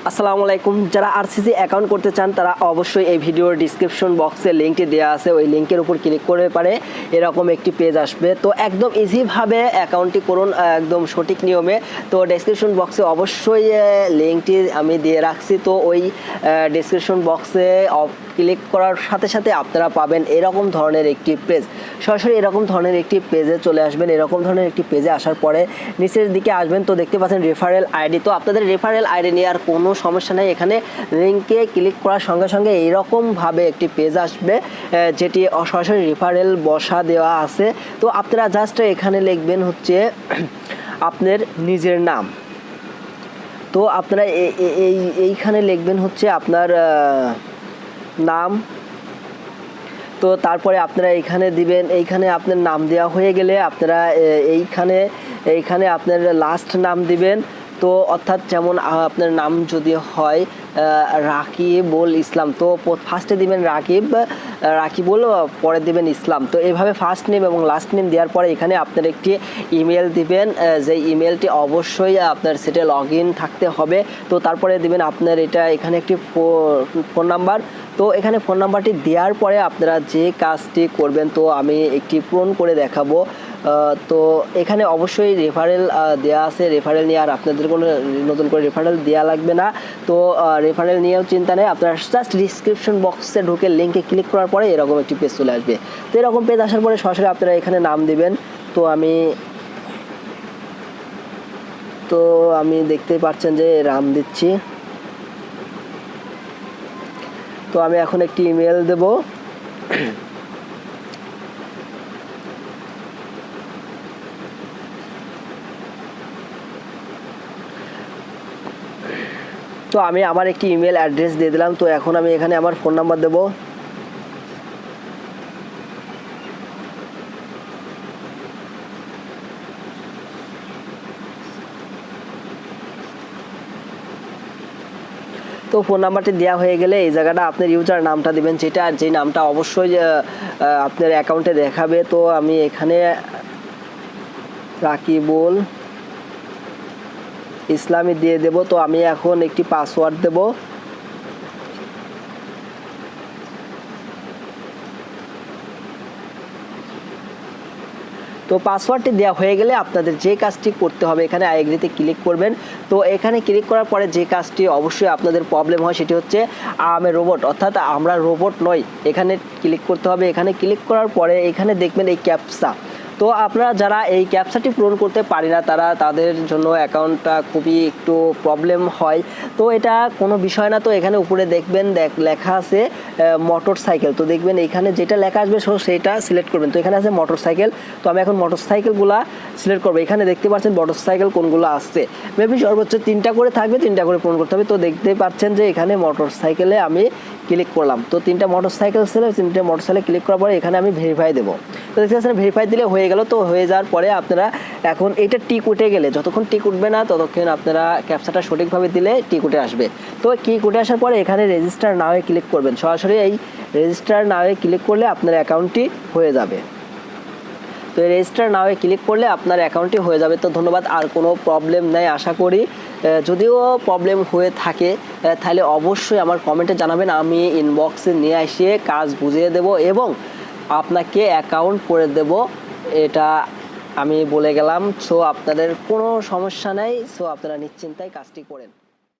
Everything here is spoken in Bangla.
আসসালামু আলাইকুম। যারা আরসিসি অ্যাকাউন্ট করতে চান তারা অবশ্যই এই ভিডিওর ডিসক্রিপশন বক্সে লিঙ্কটি দেওয়া আছে, ওই লিঙ্কের উপর ক্লিক করে পারে এরকম একটি পেজ আসবে। তো একদম ইজিভাবে অ্যাকাউন্টটি করুন একদম সঠিক নিয়মে। তো ডেসক্রিপশন বক্সে অবশ্যই লিঙ্কটি আমি দিয়ে রাখছি। তো ওই ডেসক্রিপশন বক্সে ক্লিক করার সাথে সাথে আপনারা পাবেন এরকম ধরনের একটি পেজ। সরাসরি এরকম ধরনের একটি পেজে চলে আসবেন। এরকম ধরনের একটি পেজে আসার পরে নিচের দিকে আসবেন, তো দেখতে পাচ্ছেন রেফারেল আইডি। তো আপনাদের রেফারেল আইডি নিয়ে আর কোনো সমস্যা নেই। এখানে লিঙ্কে ক্লিক করার সঙ্গে সঙ্গে এইরকমভাবে একটি পেজ আসবে যেটি সরাসরি রেফারেল বসা দেওয়া আছে। তো আপনারা জাস্ট এখানে লিখবেন হচ্ছে আপনার নিজের নাম। তো আপনারা এইখানে লিখবেন হচ্ছে আপনার নাম। তো তারপরে আপনারা এইখানে দিবেন, এইখানে আপনার নাম দেওয়া হয়ে গেলে আপনারা এইখানে আপনার লাস্ট নাম দিবেন। তো অর্থাৎ যেমন আপনার নাম যদি হয় রাকিবুল ইসলাম, তো ফার্স্টে দিবেন রাকিবুল, পরে দিবেন ইসলাম। তো এইভাবে ফার্স্ট নেম এবং লাস্ট নেম দেওয়ার পরে এখানে আপনার একটি ইমেল দিবেন, যে ইমেলটি অবশ্যই আপনার সেটা লগ ইন থাকতে হবে। তো তারপরে দিবেন আপনার এখানে একটি ফোন নাম্বার। তো এখানে ফোন নাম্বারটি দেওয়ার পরে আপনারা যে কাজটি করবেন, তো আমি একটি পূরণ করে দেখাবো। তো এখানে অবশ্যই রেফারেল দেওয়া আছে, রেফারেল নিয়ে আর আপনাদের কোনো নতুন করে রেফারেল দেওয়া লাগবে না। তো রেফারেল নিয়েও চিন্তা নেই, আপনারা জাস্ট ডিসক্রিপশন বক্সে ঢুকে লিঙ্কে ক্লিক করার পরে এরকম একটি পেজ চলে আসবে। তো এরকম পেজ আসার পরে সরাসরি আপনারা এখানে নাম দিবেন। তো আমি দেখতেই পাচ্ছেন যে নাম দিচ্ছি। তো আমি এখন একটি ইমেল দেব। তো আমি আমার একটি ইমেল অ্যাড্রেস দিয়ে দিলাম। তো এখন আমি এখানে আমার ফোন নাম্বার দেব। তো ফোন নাম্বারটি দেওয়া হয়ে গেলে এই জায়গাটা আপনার ইউজার নামটা দিবেন, যেই নামটা অবশ্যই আপনার অ্যাকাউন্টে দেখাবে। তো আমি এখানে রাকিবুল ইসলামী দিয়ে দেব। তো আমি এখন একটি পাসওয়ার্ড দেব। তো পাসওয়ার্ডটি দেওয়া হয়ে গেলে আপনাদের যে কাজটি করতে হবে, এখানে আই এগ্রিতে ক্লিক করবেন। তো এখানে ক্লিক করার পরে যে কাজটি অবশ্যই আপনাদের প্রবলেম হয় সেটি হচ্ছে আমি রোবট, অর্থাৎ আমরা রোবট নই, এখানে ক্লিক করতে হবে। এখানে ক্লিক করার পরে এখানে দেখবেন এই ক্যাপসা। তো আপনারা যারা এই ক্যাপসাটি পূরণ করতে পারি না তাদের জন্য অ্যাকাউন্টটা খুবই একটু প্রবলেম হয়। তো এটা কোনো বিষয় না। তো এখানে উপরে দেখবেন লেখা আছে মোটর সাইকেল। তো দেখবেন এখানে যেটা লেখা আসবে সেটা সিলেক্ট করবেন। তো এখানে আছে মোটর সাইকেল। তো আমি এখন মোটর সাইকেলগুলো সিলেক্ট করবো। এখানে দেখতে পাচ্ছেন মোটর সাইকেল কোনগুলো আসছে, মেবি সর্বোচ্চ 3টা করে থাকবে, 3টা করে পূরণ করতে হবে। তো দেখতে পাচ্ছেন যে এখানে মোটর সাইকেলে আমি ক্লিক করলাম। তো 3টা মোটর সাইকেল ছিল, 3টে মোটর সাইকেল ক্লিক করার পরে এখানে আমি ভেরিফাই দেবো। তো দেখতে পাচ্ছেন ভেরিফাই দিলে হয়ে গেল। তো হয়ে যাওয়ার পরে আপনারা এখন এটা টিক উঠে গেলে, যতক্ষণ টিক উঠবে না ততক্ষণ আপনারা ক্যাপচাটা সঠিকভাবে দিলে টিক উঠে আসবে। তো টিক উঠে আসার পরে এখানে রেজিস্টার নাওয়ে ক্লিক করবেন। সরাসরি এই রেজিস্টার নাওয়ে ক্লিক করলে আপনার অ্যাকাউন্টটি হয়ে যাবে। তো এই রেজিস্টার নাওয়ে ক্লিক করলে আপনার অ্যাকাউন্টটি হয়ে যাবে। তো ধন্যবাদ। আর কোনো প্রবলেম নেই আশা করি। যদিও প্রবলেম হয়ে থাকে তাহলে অবশ্যই আমার কমেন্টে জানাবেন, আমি ইনবক্সে নিয়ে এসে কাজ বুঝিয়ে দেব এবং আপনাকে অ্যাকাউন্ট করে দেব, এটা আমি বলে গেলাম। সো আপনাদের কোনো সমস্যা নেই। সো আপনারা নিশ্চিন্তায় কাজটি করেন।